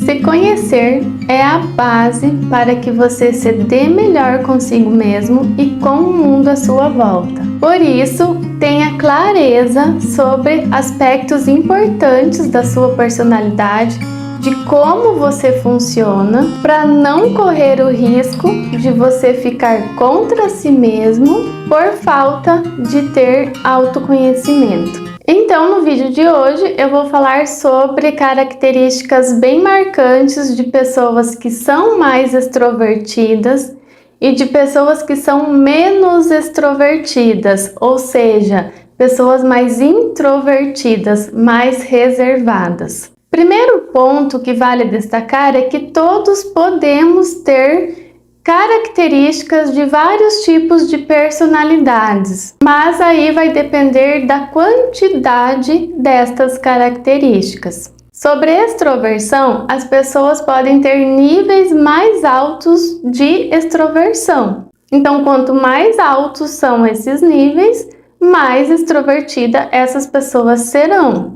Se conhecer é a base para que você se dê melhor consigo mesmo e com o mundo à sua volta. Por isso, tenha clareza sobre aspectos importantes da sua personalidade, de como você funciona, para não correr o risco de você ficar contra si mesmo por falta de ter autoconhecimento. Então, no vídeo de hoje eu vou falar sobre características bem marcantes de pessoas que são mais extrovertidas e de pessoas que são menos extrovertidas, ou seja, pessoas mais introvertidas, mais reservadas. Primeiro ponto que vale destacar é que todos podemos ter características de vários tipos de personalidades, mas aí vai depender da quantidade destas características. Sobre extroversão, as pessoas podem ter níveis mais altos de extroversão. Então, quanto mais altos são esses níveis, mais extrovertida essas pessoas serão.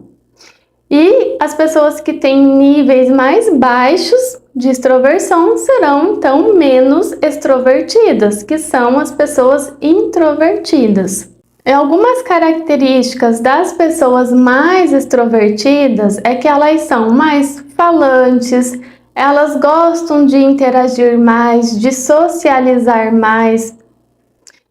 E as pessoas que têm níveis mais baixos de extroversão serão, então, menos extrovertidas, que são as pessoas introvertidas. Algumas características das pessoas mais extrovertidas é que elas são mais falantes, elas gostam de interagir mais, de socializar mais,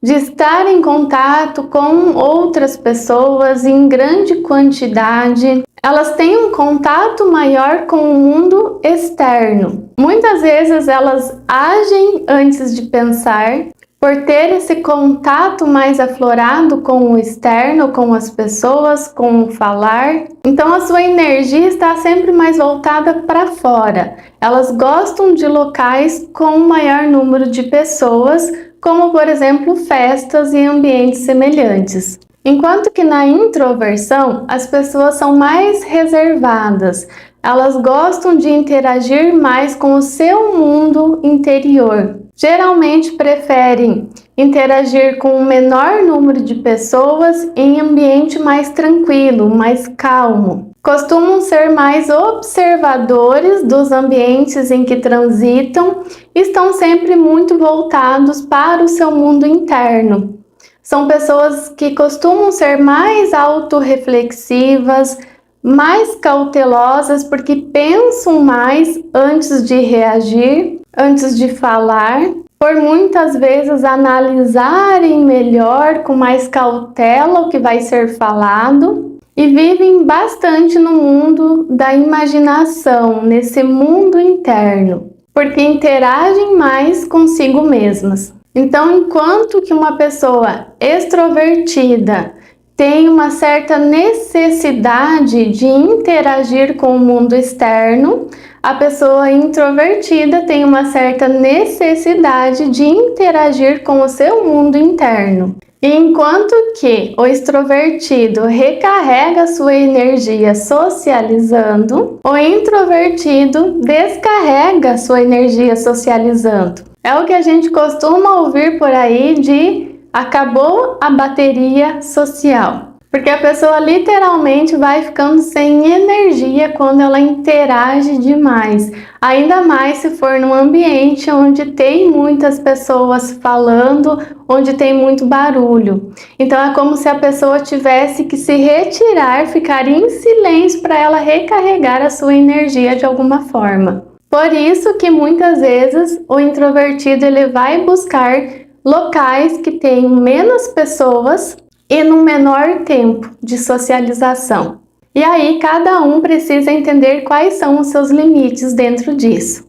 de estar em contato com outras pessoas em grande quantidade. Elas têm um contato maior com o mundo externo. Muitas vezes elas agem antes de pensar, por ter esse contato mais aflorado com o externo, com as pessoas, com o falar. Então a sua energia está sempre mais voltada para fora. Elas gostam de locais com um maior número de pessoas, como por exemplo festas e ambientes semelhantes. Enquanto que na introversão, as pessoas são mais reservadas, elas gostam de interagir mais com o seu mundo interior. Geralmente preferem interagir com um menor número de pessoas em ambiente mais tranquilo, mais calmo. Costumam ser mais observadores dos ambientes em que transitam e estão sempre muito voltados para o seu mundo interno. São pessoas que costumam ser mais autorreflexivas, mais cautelosas, porque pensam mais antes de reagir, antes de falar, por muitas vezes analisarem melhor, com mais cautela, o que vai ser falado, e vivem bastante no mundo da imaginação, nesse mundo interno, porque interagem mais consigo mesmas. Então, enquanto que uma pessoa extrovertida tem uma certa necessidade de interagir com o mundo externo, a pessoa introvertida tem uma certa necessidade de interagir com o seu mundo interno. E enquanto que o extrovertido recarrega sua energia socializando, o introvertido descarrega sua energia socializando. É o que a gente costuma ouvir por aí de acabou a bateria social. Porque a pessoa literalmente vai ficando sem energia quando ela interage demais. Ainda mais se for num ambiente onde tem muitas pessoas falando, onde tem muito barulho. Então é como se a pessoa tivesse que se retirar, ficar em silêncio para ela recarregar a sua energia de alguma forma. Por isso que muitas vezes o introvertido ele vai buscar locais que tenham menos pessoas e num menor tempo de socialização. E aí cada um precisa entender quais são os seus limites dentro disso.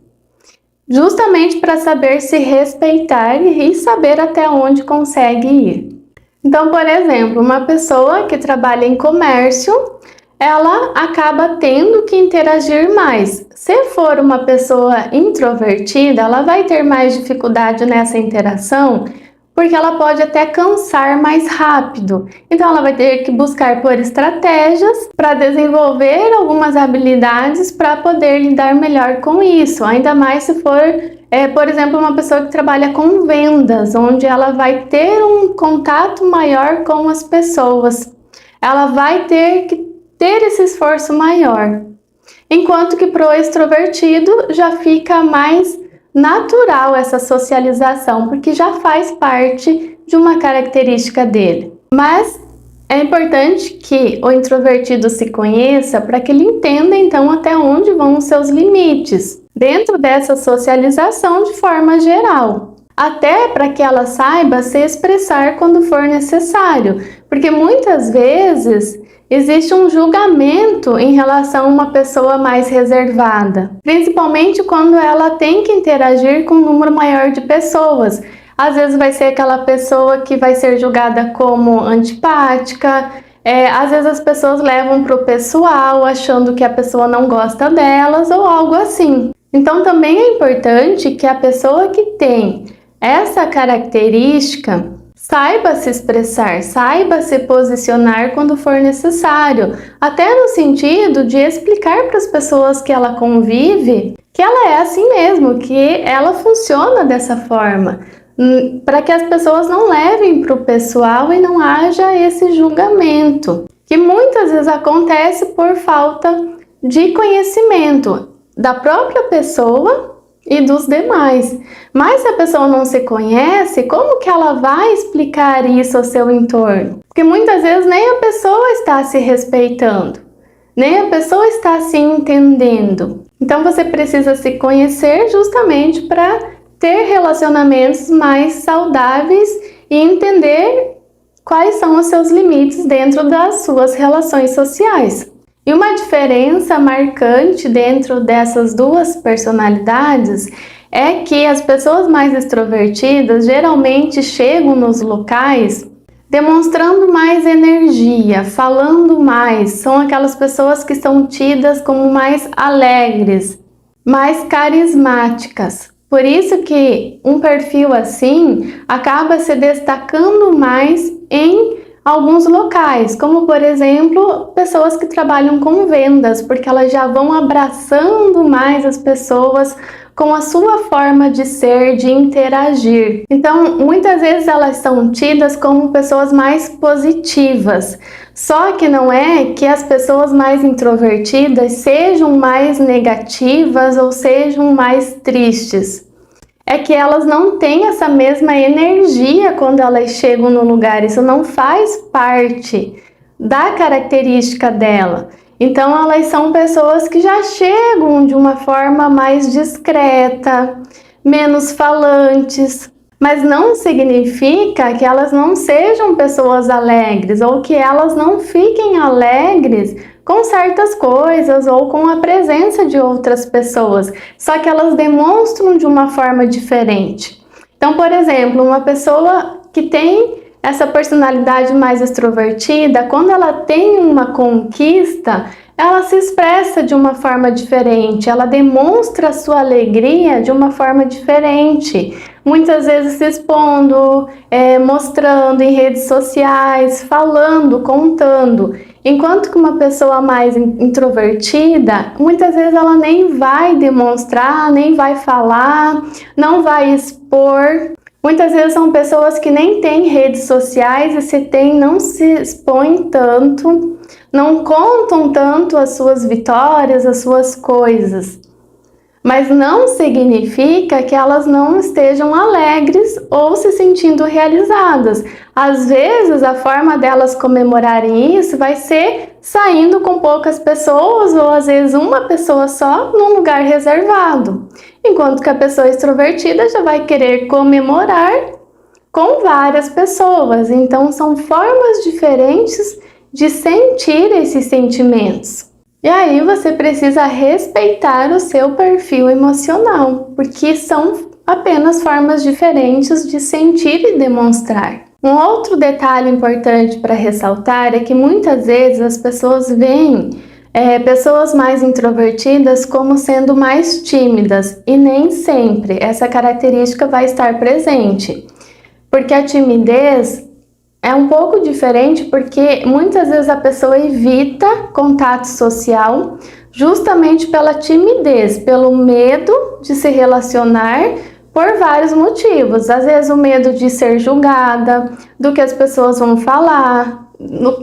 Justamente para saber se respeitar e saber até onde consegue ir. Então, por exemplo, uma pessoa que trabalha em comércio, ela acaba tendo que interagir mais. Se for uma pessoa introvertida, ela vai ter mais dificuldade nessa interação, porque ela pode até cansar mais rápido. Então ela vai ter que buscar por estratégias para desenvolver algumas habilidades para poder lidar melhor com isso. Ainda mais se for, por exemplo, uma pessoa que trabalha com vendas, onde ela vai ter um contato maior com as pessoas. Ela vai ter que ter esse esforço maior. enquanto que para o extrovertido já fica mais natural essa socialização, porque já faz parte de uma característica dele. Mas é importante que o introvertido se conheça para que ele entenda então até onde vão os seus limites dentro dessa socialização de forma geral, até para que ela saiba se expressar quando for necessário, porque muitas vezes existe um julgamento em relação a uma pessoa mais reservada, principalmente quando ela tem que interagir com um número maior de pessoas. Às vezes vai ser aquela pessoa que vai ser julgada como antipática, às vezes as pessoas levam para o pessoal, achando que a pessoa não gosta delas ou algo assim. Então também é importante que a pessoa que tem essa característica saiba se expressar, saiba se posicionar quando for necessário, até no sentido de explicar para as pessoas que ela convive que ela é assim mesmo, que ela funciona dessa forma, para que as pessoas não levem para o pessoal e não haja esse julgamento, que muitas vezes acontece por falta de conhecimento da própria pessoa e dos demais. Mas se a pessoa não se conhece, como que ela vai explicar isso ao seu entorno? Porque muitas vezes nem a pessoa está se respeitando, nem a pessoa está se entendendo. Então você precisa se conhecer justamente para ter relacionamentos mais saudáveis e entender quais são os seus limites dentro das suas relações sociais. E uma diferença marcante dentro dessas duas personalidades é que as pessoas mais extrovertidas geralmente chegam nos locais demonstrando mais energia, falando mais. São aquelas pessoas que são tidas como mais alegres, mais carismáticas. Por isso que um perfil assim acaba se destacando mais em alguns locais, como por exemplo, pessoas que trabalham com vendas, porque elas já vão abraçando mais as pessoas com a sua forma de ser, de interagir. Então, muitas vezes elas são tidas como pessoas mais positivas. Só que não é que as pessoas mais introvertidas sejam mais negativas ou sejam mais tristes. É que elas não têm essa mesma energia quando elas chegam no lugar. Isso não faz parte da característica dela. Então elas são pessoas que já chegam de uma forma mais discreta, menos falantes. Mas não significa que elas não sejam pessoas alegres ou que elas não fiquem alegres com certas coisas ou com a presença de outras pessoas, só que elas demonstram de uma forma diferente. Então, por exemplo, uma pessoa que tem essa personalidade mais extrovertida, quando ela tem uma conquista, ela se expressa de uma forma diferente, ela demonstra a sua alegria de uma forma diferente, muitas vezes se expondo, mostrando em redes sociais, falando, contando. Enquanto que uma pessoa mais introvertida, muitas vezes ela nem vai demonstrar, nem vai falar, não vai expor. Muitas vezes são pessoas que nem têm redes sociais e se tem, não se expõem tanto, não contam tanto as suas vitórias, as suas coisas. Mas não significa que elas não estejam alegres ou se sentindo realizadas. Às vezes, a forma delas comemorarem isso vai ser saindo com poucas pessoas ou às vezes uma pessoa só num lugar reservado. Enquanto que a pessoa extrovertida já vai querer comemorar com várias pessoas. Então, são formas diferentes de sentir esses sentimentos. E aí você precisa respeitar o seu perfil emocional, porque são apenas formas diferentes de sentir e demonstrar. Um outro detalhe importante para ressaltar é que muitas vezes as pessoas veem pessoas mais introvertidas como sendo mais tímidas, e nem sempre essa característica vai estar presente, porque a timidez é um pouco diferente, porque muitas vezes a pessoa evita contato social justamente pela timidez, pelo medo de se relacionar por vários motivos. Às vezes o medo de ser julgada, do que as pessoas vão falar,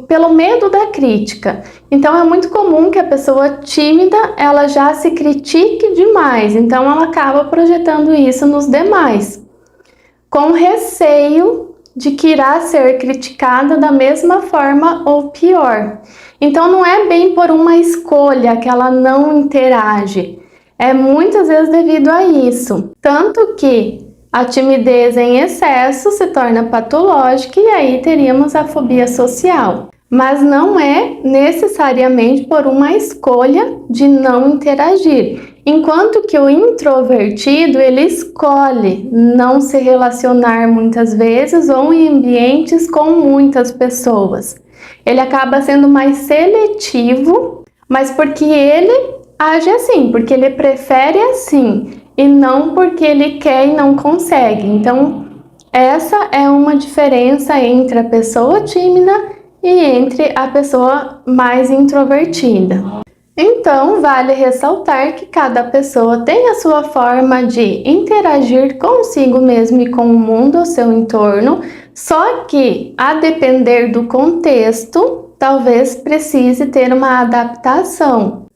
pelo medo da crítica. Então é muito comum que a pessoa tímida, ela já se critique demais, então ela acaba projetando isso nos demais, com receio de que irá ser criticada da mesma forma ou pior. Então não é bem por uma escolha que ela não interage, é muitas vezes devido a isso. Tanto que a timidez em excesso se torna patológica e aí teríamos a fobia social. Mas não é necessariamente por uma escolha de não interagir. Enquanto que o introvertido, ele escolhe não se relacionar muitas vezes ou em ambientes com muitas pessoas. Ele acaba sendo mais seletivo, mas porque ele age assim, porque ele prefere assim, e não porque ele quer e não consegue. Então, essa é uma diferença entre a pessoa tímida e entre a pessoa mais introvertida. Então, vale ressaltar que cada pessoa tem a sua forma de interagir consigo mesmo e com o mundo ao seu entorno, só que, a depender do contexto, talvez precise ter uma adaptação.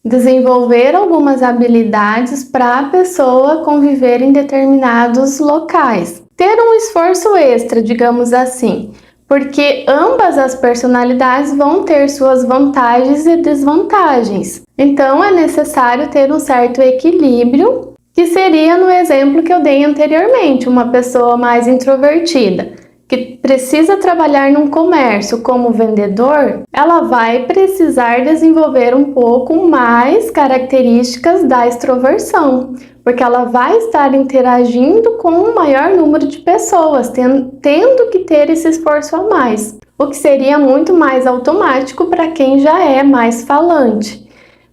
Desenvolver algumas habilidades para a pessoa conviver em determinados locais. Ter um esforço extra, digamos assim, porque ambas as personalidades vão ter suas vantagens e desvantagens. Então é necessário ter um certo equilíbrio, que seria no exemplo que eu dei anteriormente, uma pessoa mais introvertida que precisa trabalhar num comércio como vendedor, ela vai precisar desenvolver um pouco mais características da extroversão, porque ela vai estar interagindo com um maior número de pessoas, tendo que ter esse esforço a mais, o que seria muito mais automático para quem já é mais falante.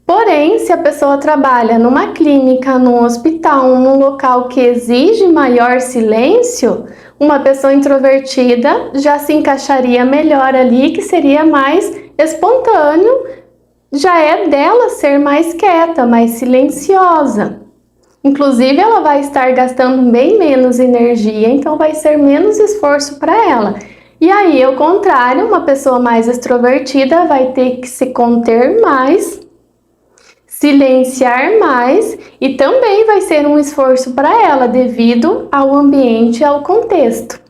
Porém, se a pessoa trabalha numa clínica, num hospital, num local que exige maior silêncio, uma pessoa introvertida já se encaixaria melhor ali, que seria mais espontâneo, já é dela ser mais quieta, mais silenciosa. Inclusive, ela vai estar gastando bem menos energia, então vai ser menos esforço para ela. E aí, ao contrário, uma pessoa mais extrovertida vai ter que se conter mais, silenciar mais e também vai ser um esforço para ela devido ao ambiente e ao contexto.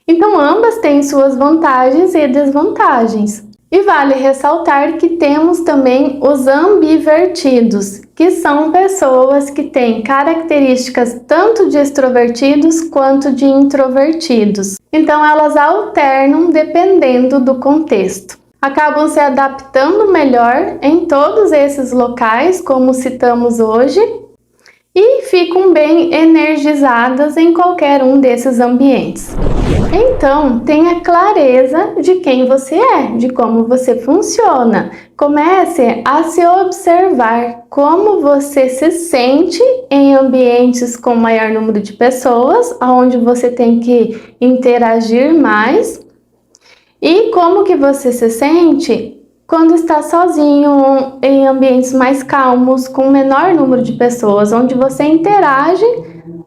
Então, ambas têm suas vantagens e desvantagens. E vale ressaltar que temos também os ambivertidos, que são pessoas que têm características tanto de extrovertidos quanto de introvertidos. Então, elas alternam dependendo do contexto. Acabam se adaptando melhor em todos esses locais, como citamos hoje, e ficam bem energizadas em qualquer um desses ambientes. Então, tenha clareza de quem você é, de como você funciona. Comece a se observar como você se sente em ambientes com maior número de pessoas, onde você tem que interagir mais. E como que você se sente quando está sozinho, em ambientes mais calmos, com menor número de pessoas, onde você interage,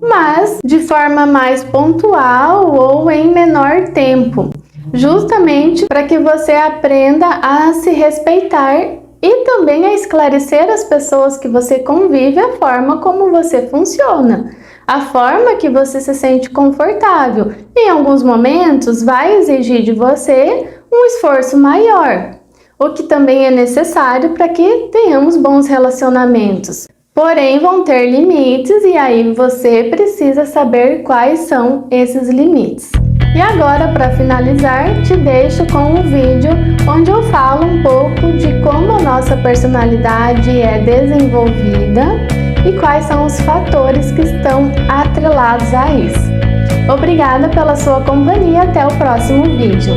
mas de forma mais pontual ou em menor tempo, justamente para que você aprenda a se respeitar e também a esclarecer as pessoas que você convive a forma como você funciona. A forma que você se sente confortável. Em alguns momentos, vai exigir de você um esforço maior, o que também é necessário para que tenhamos bons relacionamentos. Porém, vão ter limites e aí você precisa saber quais são esses limites. E agora, para finalizar, te deixo com um vídeo onde eu falo um pouco de como a nossa personalidade é desenvolvida e quais são os fatores que estão atrelados a isso. Obrigada pela sua companhia, até o próximo vídeo.